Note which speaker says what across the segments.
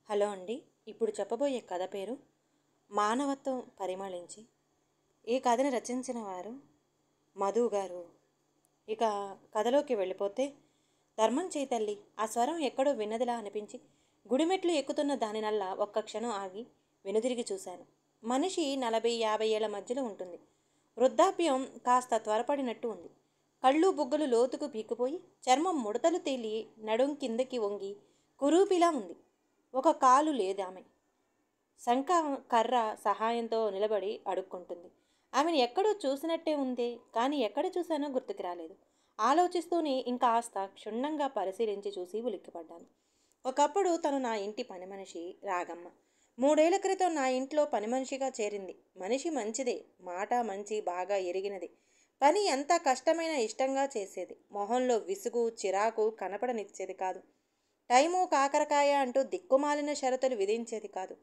Speaker 1: Hello అండి. ఇప్పుడు చెప్పబోయే కథ పేరు మానవత్వం పరిమళించి. ఈ కథని రచించిన వారు మధు గారు. ఇక కథలోకి వెళ్ళిపోతే, ధర్మం చేయి తల్లి, ఆ స్వరం ఎక్కడో విన్నదిలా అనిపించి గుడిమెట్లు ఎక్కుతున్న దానినల్లా ఒక్క క్షణం ఆగి వెనుదిరిగి చూశాను. మనిషి 40-50 ఏళ్ల మధ్యలో ఉంటుంది. వృద్ధాప్యం కాస్త త్వరపడినట్టు ఉంది. కళ్ళు బుగ్గలు లోతుకు పీకిపోయి చర్మం ముడతలు తేలి నడుం కిందకి వంగి కురూపిలా ఉంది. ఒక కాలు లేదామె. శంఖ కర్ర సహాయంతో నిలబడి అడుక్కుంటుంది. ఆమెను ఎక్కడో చూసినట్టే ఉంది, కానీ ఎక్కడ చూశానో గుర్తుకు రాలేదు. ఆలోచిస్తూనే ఇంకాస్త క్షుణ్ణంగా పరిశీలించి చూసి ఉలిక్కిపడ్డాను. ఒకప్పుడు తను నా ఇంటి పని మనిషి రాగమ్మ. 3 ఏళ్ల క్రితం నా ఇంట్లో పని మనిషిగా చేరింది. మనిషి మంచిదే, మాట మంచి బాగా ఎరిగినది. పని ఎంత కష్టమైనా ఇష్టంగా చేసేది. మొహంలో విసుగు చిరాకు కనపడనిచ్చేది కాదు. టైము కాకరకాయ అంటూ దిక్కుమాలిన షరతులు విధించేది కాదు.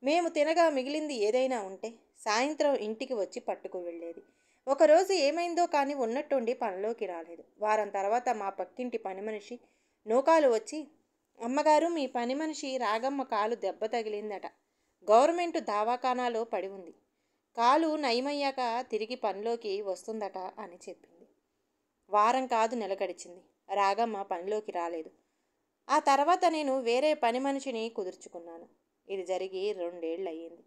Speaker 1: మేము తినగా మిగిలింది ఏదైనా ఉంటే సాయంత్రం ఇంటికి వచ్చి పట్టుకు వెళ్ళేది. ఒకరోజు ఏమైందో కానీ ఉన్నట్టుండి పనిలోకి రాలేదు. వారం తర్వాత మా పక్కింటి పని మనిషి నూకాలు వచ్చి, అమ్మగారు, మీ పని మనిషి రాగమ్మ కాలు దెబ్బ తగిలిందట. గవర్నమెంట్ దవాఖానాలో పడి ఉంది. కాలు నయమయ్యాక తిరిగి పనిలోకి వస్తుందట అని చెప్పింది. వారం కాదు, నెల గడిచింది. రాగమ్మ పనిలోకి రాలేదు. ఆ తర్వాత నేను వేరే పని మనిషిని కుదుర్చుకున్నాను. ఇది జరిగి 2 ఏళ్ళు అయ్యింది.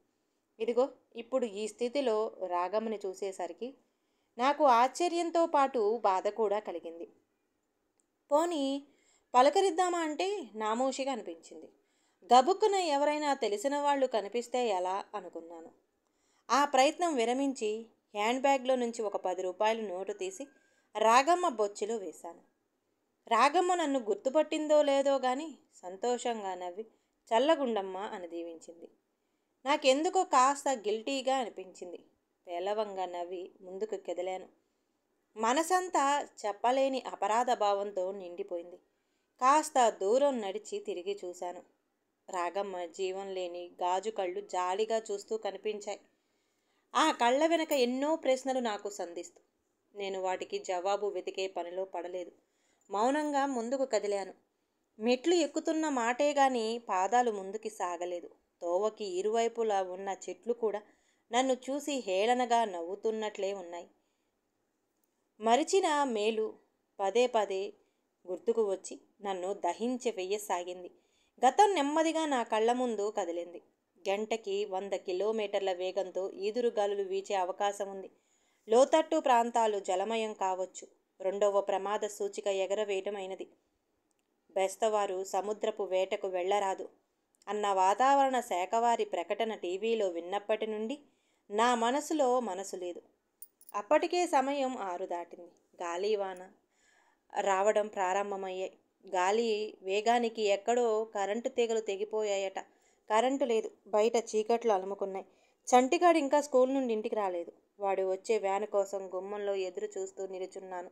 Speaker 1: ఇదిగో ఇప్పుడు ఈ స్థితిలో రాగమ్మని చూసేసరికి నాకు ఆశ్చర్యంతో పాటు బాధ కూడా కలిగింది. పోనీ పలకరిద్దామా అంటే నామోషిగా అనిపించింది. గబుక్కున ఎవరైనా తెలిసిన వాళ్ళు కనిపిస్తే ఎలా అనుకున్నాను. ఆ ప్రయత్నం విరమించి హ్యాండ్ బ్యాగ్లో నుంచి ఒక 10 రూపాయల నోటు తీసి రాగమ్మ బొచ్చులో వేశాను. రాగమ్మ నన్ను గుర్తుపట్టిందో లేదో గాని సంతోషంగా నవ్వి చల్లగుండమ్మ అని దీవించింది. నాకెందుకో కాస్త గిల్టీగా అనిపించింది. పేలవంగా నవ్వి ముందుకు కదిలాను. మనసంతా చెప్పలేని అపరాధ భావంతో నిండిపోయింది. కాస్త దూరం నడిచి తిరిగి చూశాను. రాగమ్మ జీవం లేని గాజు కళ్ళు జాలిగా చూస్తూ కనిపించాయి. ఆ కళ్ళ వెనక ఎన్నో ప్రశ్నలు నాకు సంధిస్తూ. నేను వాటికి జవాబు వెతికే పనిలో పడలేదు. మౌనంగా ముందుకు కదిలాను. మెట్లు ఎక్కుతున్న మాటే గాని పాదాలు ముందుకి సాగలేదు. తోవకి ఇరువైపులా ఉన్న చెట్లు కూడా నన్ను చూసి హేళనగా నవ్వుతున్నట్లే ఉన్నాయి. మరిచిన మేలు పదే పదే గుర్తుకు వచ్చి నన్ను దహించి వెయ్యసాగింది. గతం నెమ్మదిగా నా కళ్ళ ముందు కదిలింది. గంటకి 100 కిలోమీటర్ల వేగంతో ఈదురుగాలులు వీచే అవకాశం ఉంది. లోతట్టు ప్రాంతాలు జలమయం కావచ్చు. 2వ ప్రమాద సూచిక ఎగరవేయటమైనది. బెస్తవారు సముద్రపు వేటకు వెళ్ళరాదు అన్న వాతావరణ శాఖవారి ప్రకటన టీవీలో విన్నప్పటి నుండి నా మనసులో మనసు లేదు. అప్పటికే సమయం 6 దాటింది. గాలివాన రావడం ప్రారంభమయ్యాయి. గాలి వేగానికి ఎక్కడో కరెంటు తీగలు తెగిపోయాయట. కరెంటు లేదు. బయట చీకట్లు అలుముకున్నాయి. చంటిగాడు ఇంకా స్కూల్ నుండి ఇంటికి రాలేదు. వాడు వచ్చే వ్యాన్ కోసం గుమ్మంలో ఎదురు చూస్తూ నిలుచున్నాను.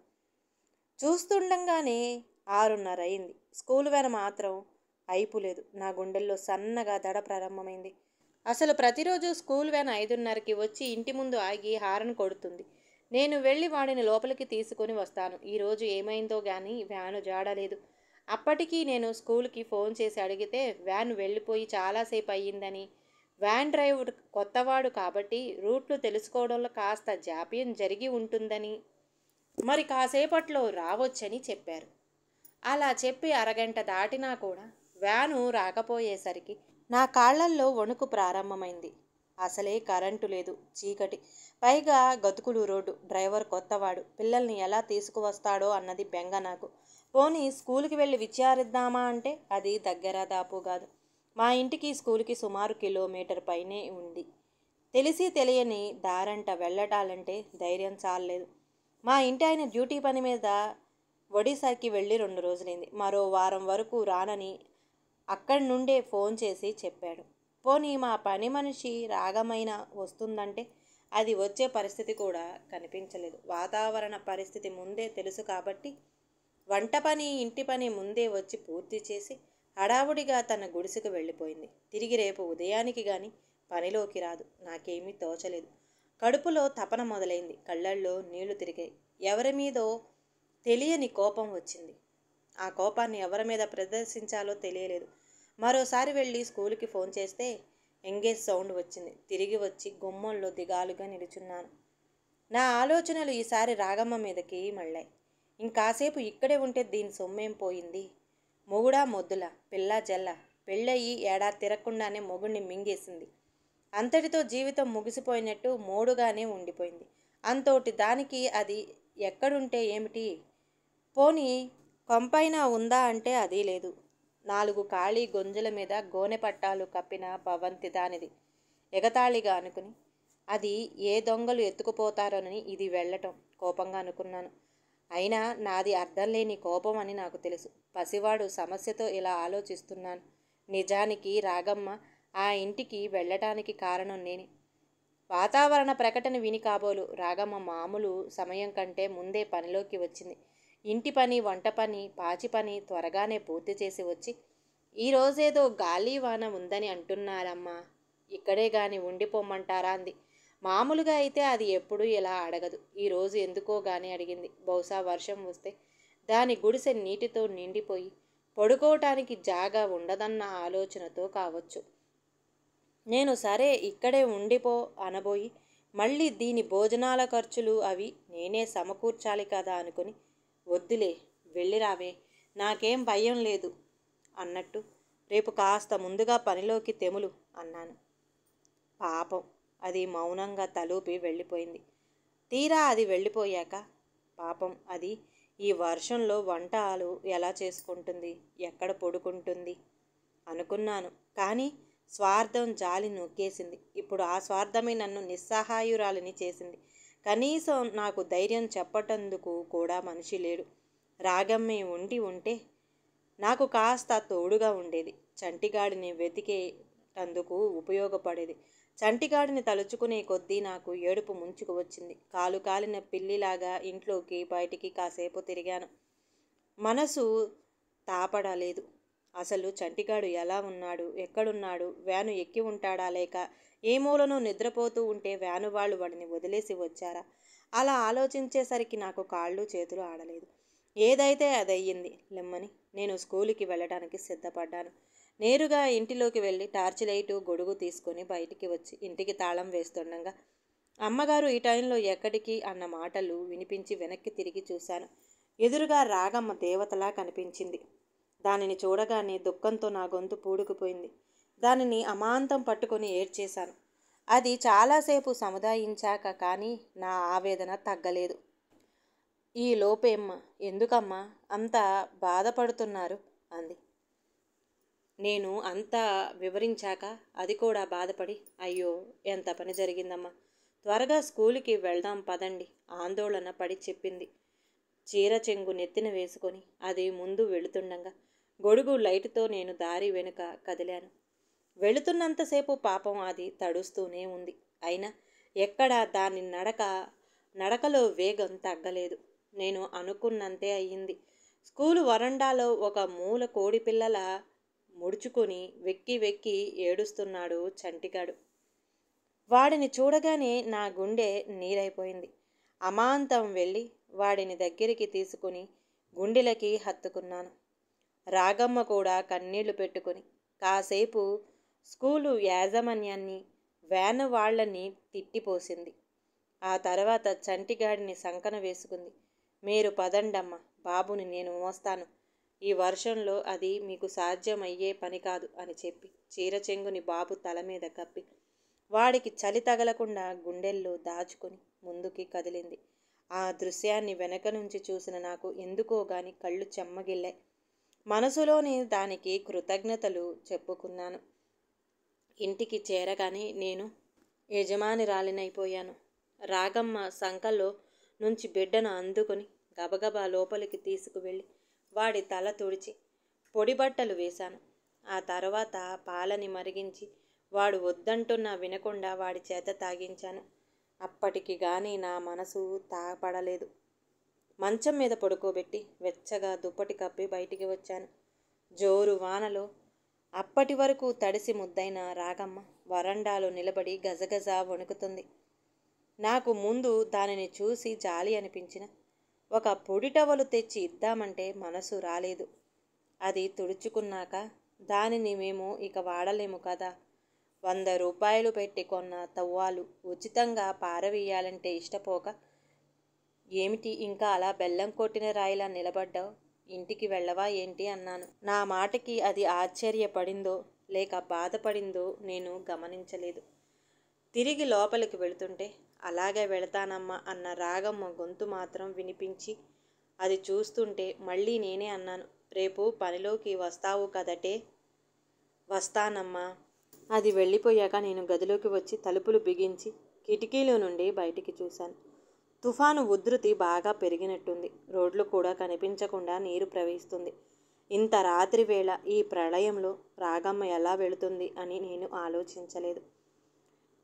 Speaker 1: చూస్తుండగానే 6:30 అయింది. స్కూల్ వ్యాన్ మాత్రం అయిపోలేదు. నా గుండెల్లో సన్నగా దడ ప్రారంభమైంది. అసలు ప్రతిరోజు స్కూల్ వ్యాన్ 5:30కి వచ్చి ఇంటి ముందు ఆగి హారన్ కొడుతుంది. నేను వెళ్ళి వాడిని లోపలికి తీసుకొని వస్తాను. ఈరోజు ఏమైందో గానీ వ్యాను జాడలేదు. అప్పటికీ నేను స్కూల్కి ఫోన్ చేసి అడిగితే వ్యాన్ వెళ్ళిపోయి చాలాసేపు అయ్యిందని, వ్యాన్ డ్రైవర్ కొత్తవాడు కాబట్టి రూట్లు తెలుసుకోవడంలో కాస్త జాప్యం జరిగి ఉంటుందని, మరి కాసేపట్లో రావచ్చని చెప్పారు. అలా చెప్పి అరగంట దాటినా కూడా వ్యాను రాకపోయేసరికి నా కాళ్లల్లో వణుకు ప్రారంభమైంది. అసలే కరెంటు లేదు, చీకటి, పైగా గతుకులు రోడ్డు. డ్రైవర్ కొత్తవాడు, పిల్లల్ని ఎలా తీసుకువస్తాడో అన్నది బెంగ నాకు. పోనీ స్కూల్కి వెళ్ళి విచారిద్దామా అంటే అది దగ్గర దాపు కాదు. మా ఇంటికి స్కూల్కి సుమారు కిలోమీటర్ పైనే ఉంది. తెలిసి తెలియని దారంట వెళ్ళటాలంటే ధైర్యం చాలలేదు. మా ఇంటి ఆయన డ్యూటీ పని మీద ఒడిశాకి వెళ్ళి 2 రోజులైంది. మరో వారం వరకు రానని అక్కడి నుండే ఫోన్ చేసి చెప్పాడు. పోనీ మా పని మనిషి రాగమైన వస్తుందంటే అది వచ్చే పరిస్థితి కూడా కనిపించలేదు. వాతావరణ పరిస్థితి ముందే తెలుసు కాబట్టి వంట పని ఇంటి పని ముందే వచ్చి పూర్తి చేసి హడావుడిగా తన గుడిసెకు వెళ్ళిపోయింది. తిరిగి రేపు ఉదయానికి గాని పనిలోకి రాదు. నాకేమీ తోచలేదు. కడుపులో తపన మొదలైంది. కళ్ళల్లో నీళ్లు తిరిగాయి. ఎవరి మీదో తెలియని కోపం వచ్చింది. ఆ కోపాన్ని ఎవరి మీద ప్రదర్శించాలో తెలియలేదు. మరోసారి వెళ్ళి స్కూల్కి ఫోన్ చేస్తే ఎంగేజ్ సౌండ్ వచ్చింది. తిరిగి వచ్చి గుమ్మంలో దిగాలుగా నిలుచున్నాను. నా ఆలోచనలు ఈసారి రాగమ్మ మీదకి మళ్ళాయి. ఇంకాసేపు ఇక్కడే ఉంటే దీని సొమ్మేం పోయింది? మొగుడా మొద్దుల, పిల్ల జల్ల, పెళ్ళయి ఏడాది తిరగకుండానే మొగుడిని మింగేసింది. అంతటితో జీవితం ముగిసిపోయినట్టు మోడుగానే ఉండిపోయింది. అంతోటి దానికి అది ఎక్కడుంటే ఏమిటి? పోనీ కొంపైనా ఉందా అంటే అదీ లేదు. 4 ఖాళీ గొంజుల మీద గోనె పట్టాలు కప్పిన భవంతి దానిది. ఎగతాళిగా అనుకుని అది ఏ దొంగలు ఎత్తుకుపోతారోనని ఇది వెళ్ళటం కోపంగా అనుకున్నాను. అయినా నాది అర్థం లేని కోపం అని నాకు తెలుసు. పసివాడు సమస్యతో ఇలా ఆలోచిస్తున్నాను. నిజానికి రాగమ్మ ఆ ఇంటికి వెళ్ళటానికి కారణం నేనే. వాతావరణ ప్రకటన విని కాబోలు రాగమ్మ మామూలు సమయం కంటే ముందే పనిలోకి వచ్చింది. ఇంటి పని, వంట పని, పాచి పని త్వరగానే పూర్తి చేసి వచ్చి, ఈరోజేదో గాలివాన ఉందని అంటున్నారమ్మా, ఇక్కడే గాని ఉండిపోమ్మంటారా అంది. మామూలుగా అయితే అది ఎప్పుడూ ఇలా అడగదు. ఈరోజు ఎందుకో గాని అడిగింది. బహుశా వర్షం వస్తే దాని గుడిసె నీటితో నిండిపోయి పడుకోవటానికి జాగా ఉండదన్న ఆలోచనతో కావచ్చు. నేను సరే ఇక్కడే ఉండిపో అనబోయి మళ్ళీ దీని భోజనాల ఖర్చులు అవి నేనే సమకూర్చాలి కదా అనుకుని, వద్దులే వెళ్ళిరావే, నాకేం భయం లేదు అన్నట్టు రేపు కాస్త ముందుగా పనిలోకి తెములు అన్నాను. పాపం అది మౌనంగా తలూపి వెళ్ళిపోయింది. తీరా అది వెళ్ళిపోయాక పాపం అది ఈ వర్షంలో వంటలు ఎలా చేసుకుంటుంది, ఎక్కడ పడుకుంటుంది అనుకున్నాను. కానీ స్వార్థం జాలి నొక్కేసింది. ఇప్పుడు ఆ స్వార్థమే నన్ను నిస్సహాయురాలిని చేసింది. కనీసం నాకు ధైర్యం చెప్పటందుకు కూడా మనిషి లేడు. రాగమ్మే ఉంటే నాకు కాస్త తోడుగా ఉండేది. చంటిగాడిని వెతికేటందుకు ఉపయోగపడేది. చంటిగాడిని తలుచుకునే కొద్దీ నాకు ఏడుపు ముంచుకు వచ్చింది. కాలు కాలిన పిల్లిలాగా ఇంట్లోకి బయటికి కాసేపు తిరిగాను. మనసు తాపడలేదు. అసలు చంటిగాడు ఎలా ఉన్నాడు, ఎక్కడున్నాడు, వ్యాను ఎక్కి ఉంటాడా, లేక ఏ మూలనో నిద్రపోతూ ఉంటే వ్యాను వాళ్ళు వాడిని వదిలేసి వచ్చారా? అలా ఆలోచించేసరికి నాకు కాళ్ళు చేతులు ఆడలేదు. ఏదైతే అదయ్యింది లెమ్మని నేను స్కూలుకి వెళ్ళడానికి సిద్ధపడ్డాను. నేరుగా ఇంటిలోకి వెళ్ళి టార్చ్ లైటు, గొడుగు తీసుకొని బయటికి వచ్చి ఇంటికి తాళం వేస్తుండగా అమ్మగారు ఈ టైంలో ఎక్కడికి అన్న మాటలు వినిపించి వెనక్కి తిరిగి చూశాను. ఎదురుగా రాగమ్మ దేవతలా కనిపించింది. దానిని చూడగానే దుఃఖంతో నా గొంతు పూడుకుపోయింది. దానిని అమాంతం పట్టుకొని ఏడ్చేశాను. అది చాలాసేపు సముదాయించాక కానీ నా ఆవేదన తగ్గలేదు. ఈ లోపేమ్మ, ఎందుకమ్మా అంత బాధపడుతున్నారు అంది. నేను అంతా వివరించాక అది కూడా బాధపడి, అయ్యో ఎంత పని జరిగిందమ్మా, త్వరగా స్కూలుకి వెళ్దాం పదండి ఆందోళన పడి చెప్పింది. చీర చెంగు నెత్తిన వేసుకొని అది ముందు వెళుతుండగా గొడుగు లైటుతో నేను దారి వెనుక కదిలాను. వెళుతున్నంతసేపు పాపం అది తడుస్తూనే ఉంది. అయినా ఎక్కడా దాని నడకలో వేగం తగ్గలేదు. నేను అనుకున్నంతే అయ్యింది. స్కూలు వరండాలో ఒక మూల కోడిపిల్లల ముడుచుకొని వెక్కి వెక్కి ఏడుస్తున్నాడు చంటిగాడు. వాడిని చూడగానే నా గుండె నీరైపోయింది. అమాంతం వెళ్ళి వాడిని దగ్గరికి తీసుకుని గుండెలకి హత్తుకున్నాను. రాగమ్మ కూడా కన్నీళ్లు పెట్టుకొని కాసేపు స్కూలు యాజమాన్యాన్ని, వ్యాను వాళ్ళని తిట్టిపోసింది. ఆ తర్వాత చంటిగాడిని సంకన వేసుకుంది. మీరు పదండమ్మ, బాబుని నేను మోస్తాను, ఈ వర్షంలో అది మీకు సాధ్యమయ్యే పని కాదు అని చెప్పి చీర చెంగుని బాబు తల మీద కప్పి వాడికి చలి తగలకుండా గుండెల్లో దాచుకొని ముందుకి కదిలింది. ఆ దృశ్యాన్ని వెనక నుంచి చూసిన నాకు ఎందుకో గాని కళ్ళు చెమ్మగిల్లాయి. మనసులోని దానికి కృతజ్ఞతలు చెప్పుకున్నాను. ఇంటికి చేరగానే నేను యజమానిరాలినైపోయాను. రాగమ్మ సంకల్లో నుంచి బిడ్డను అందుకొని గబగబా లోపలికి తీసుకువెళ్ళి వాడి తల తుడిచి పొడి బట్టలు వేశాను. ఆ తర్వాత పాలని మరిగించి వాడు వద్దంటున్నా వినకుండా వాడి చేత తాగించాను. అప్పటికి గాని నా మనసు తాపడలేదు. మంచం మీద పడుకోబెట్టి వెచ్చగా దుప్పటి కప్పి బయటికి వచ్చాను. జోరు వానలో అప్పటి వరకు తడిసి ముద్దైన రాగమ్మ వరండాలో నిలబడి గజగజ వణుకుతుంది. నాకు ముందు దానిని చూసి జాలి అనిపించిన ఒక పొడి టవలు తెచ్చి ఇద్దామంటే మనసు రాలేదు. అది తుడుచుకున్నాక దానిని మేము ఇక వాడలేము కదా. 100 రూపాయలు పెట్టి కొన్న తవ్వాలు ఉచితంగా పారవేయాలంటే ఇష్టపోక ఏమిటి ఇంకా అలా బెల్లం కొట్టిన రాయిలా నిలబడ్డావు, ఇంటికి వెళ్ళవా ఏంటి అన్నాను. నా మాటకి అది ఆశ్చర్యపడిందో లేక బాధపడిందో నేను గమనించలేదు. తిరిగి లోపలికి వెళుతుంటే అలాగే వెళతానమ్మా అన్న రాగమ్మ గొంతు మాత్రం వినిపించి అది చూస్తుంటే మళ్ళీ నేనే అన్నాను, రేపు పనిలోకి వస్తావు కదటే. వస్తానమ్మా. అది వెళ్ళిపోయాక నేను గదిలోకి వచ్చి తలుపులు బిగించి కిటికీలో నుండి బయటికి చూశాను. తుఫాను ఉధృతి బాగా పెరిగినట్టుంది. రోడ్లు కూడా కనిపించకుండా నీరు ప్రవహిస్తుంది. ఇంత రాత్రి వేళ ఈ ప్రళయంలో రాగమ్మ ఎలా వెళుతుంది అని నేను ఆలోచించలేదు.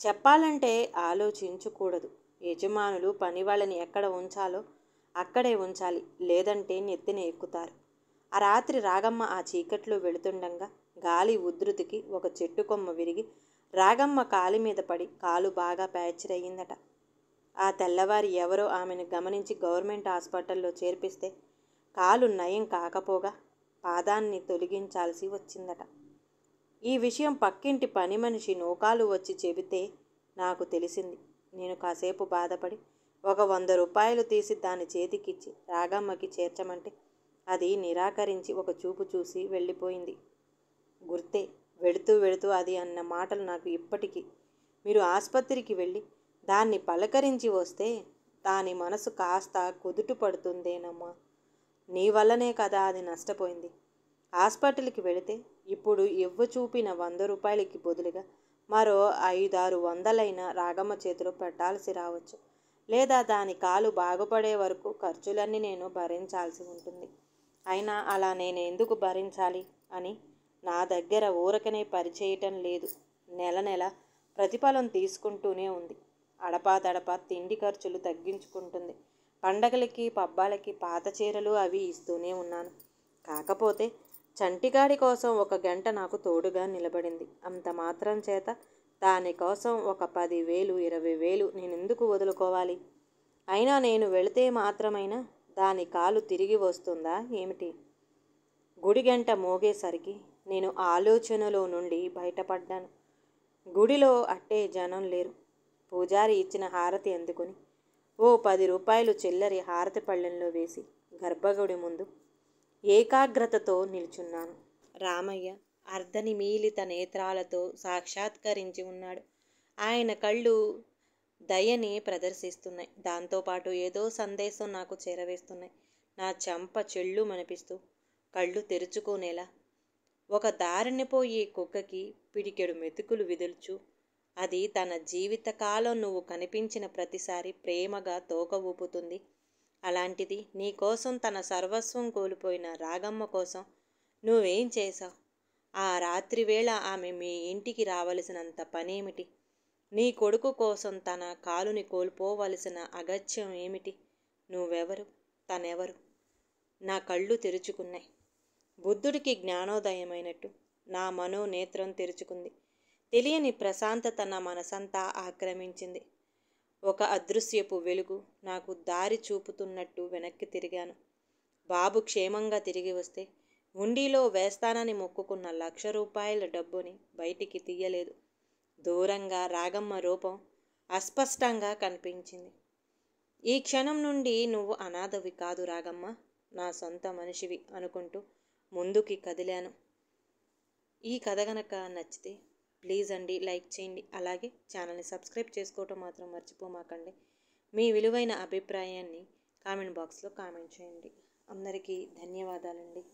Speaker 1: చెప్పాలంటే ఆలోచించకూడదు. యజమానులు పని వాళ్ళని ఎక్కడ ఉంచాలో అక్కడే ఉంచాలి, లేదంటే నెత్తిన ఎక్కుతారు. ఆ రాత్రి రాగమ్మ ఆ చీకట్లో వెళుతుండగా గాలి ఉధృతికి ఒక చెట్టు కొమ్మ విరిగి రాగమ్మ కాలి మీద పడి కాలు బాగా ఫ్రాక్చర్ అయ్యిందట. ఆ తెల్లవారి ఎవరో ఆమెను గమనించి గవర్నమెంట్ హాస్పిటల్లో చేర్పిస్తే కాలు నయం కాకపోగా పాదాన్ని తొలగించాల్సి వచ్చిందట. ఈ విషయం పక్కింటి పని మనిషి నూకాలు వచ్చి చెబితే నాకు తెలిసింది. నేను కాసేపు బాధపడి ఒక 100 రూపాయలు తీసి దాని చేతికిచ్చి రాగమ్మకి చేర్చమంటే అది నిరాకరించి ఒక చూపు చూసి వెళ్ళిపోయింది. గుర్తే, వెళుతూ వెళుతూ అది అన్న మాటలు నాకు ఇప్పటికీ. మీరు ఆసుపత్రికి వెళ్ళి దాన్ని పలకరించి వస్తే దాని మనసు కాస్త కుదుట పడుతుందేనమ్మా. నీ వల్లనే కదా అది నష్టపోయింది. హాస్పిటల్కి వెళితే ఇప్పుడు ఇవ్వ చూపిన 100 రూపాయలకి బదులుగా మరో 5-6 వందలైనా రాగమ్మ చేతిలో పెట్టాల్సి రావచ్చు. లేదా దాని కాలు బాగుపడే వరకు ఖర్చులన్నీ నేను భరించాల్సి ఉంటుంది. అయినా అలా నేను ఎందుకు భరించాలి అని నా దగ్గర ఊరకనే పరిచేయటం లేదు. నెల నెల ప్రతిఫలం తీసుకుంటూనే ఉంది. అడపాదడపా తిండి ఖర్చులు తగ్గించుకుంటుంది. పండగలకి పబ్బాలకి పాత చీరలు అవి ఇస్తూనే ఉన్నాను. కాకపోతే చంటిగాడి కోసం 1 గంట నాకు తోడుగా నిలబడింది. అంత మాత్రం చేత దానికోసం ఒక 10,000 20,000 నేనెందుకు వదులుకోవాలి? అయినా నేను వెళితే మాత్రమైనా దాని కాలు తిరిగి వస్తుందా ఏమిటి? గుడి గంట మోగేసరికి నేను ఆలోచనలో నుండి బయటపడ్డాను. గుడిలో అట్టే జనం లేరు. పూజారి ఇచ్చిన హారతి అందుకుని ఓ 10 రూపాయలు చిల్లరి హారతి పళ్ళెంలో వేసి గర్భగుడి ముందు ఏకాగ్రతతో నిల్చున్నాను. రామయ్య అర్ధనిమీలిత నేత్రాలతో సాక్షాత్కరించి ఉన్నాడు. ఆయన కళ్ళు దయని ప్రదర్శిస్తున్నాయి. దాంతోపాటు ఏదో సందేశం నాకు చేరవేస్తున్నాయి. నా చెంప చెళ్ళుమనిపిస్తూ కళ్ళు తెరుచుకునేలా ఒక దారిని పోయి కుక్కకి పిడికెడు మెతుకులు విదుల్చు. అది తన జీవితకాలం నువ్వు కనిపించిన ప్రతిసారి ప్రేమగా తోక ఊపుతుంది. అలాంటిది నీకోసం తన సర్వస్వం కోల్పోయిన రాగమ్మ కోసం నువ్వేం చేశావు? ఆ రాత్రి వేళ ఆమె మీ ఇంటికి రావలసినంత పనేమిటి? నీ కొడుకు కోసం తన కాలుని కోల్పోవలసిన అగత్యం ఏమిటి? నువ్వెవరు? తనెవరు? నా కళ్ళు తెరుచుకున్నాయి. బుద్ధుడికి జ్ఞానోదయమైనట్టు నా మనోనేత్రం తెరుచుకుంది. తెలియని ప్రశాంతత నా మనసంతా ఆక్రమించింది. ఒక అదృశ్యపు వెలుగు నాకు దారి చూపుతున్నట్టు వెనక్కి తిరిగాను. బాబు క్షేమంగా తిరిగి వస్తే హుండీలో వేస్తానని మొక్కుకున్న 1,00,000 రూపాయల డబ్బుని బయటికి తీయలేదు. దూరంగా రాగమ్మ రూపం అస్పష్టంగా కనిపించింది. ఈ క్షణం నుండి నువ్వు అనాథవి కాదు రాగమ్మ, నా సొంత మనిషివి అనుకుంటూ ముందుకి కదిలాను. ఈ కథ గనక నచ్చితే ప్లీజ్ అండి లైక్ చేయండి. అలాగే ఛానల్ని సబ్స్క్రైబ్ చేసుకోవటం మాత్రం మర్చిపోమాకండి. మీ విలువైన అభిప్రాయాన్ని కామెంట్ బాక్స్లో కామెంట్ చేయండి. అందరికీ ధన్యవాదాలండి.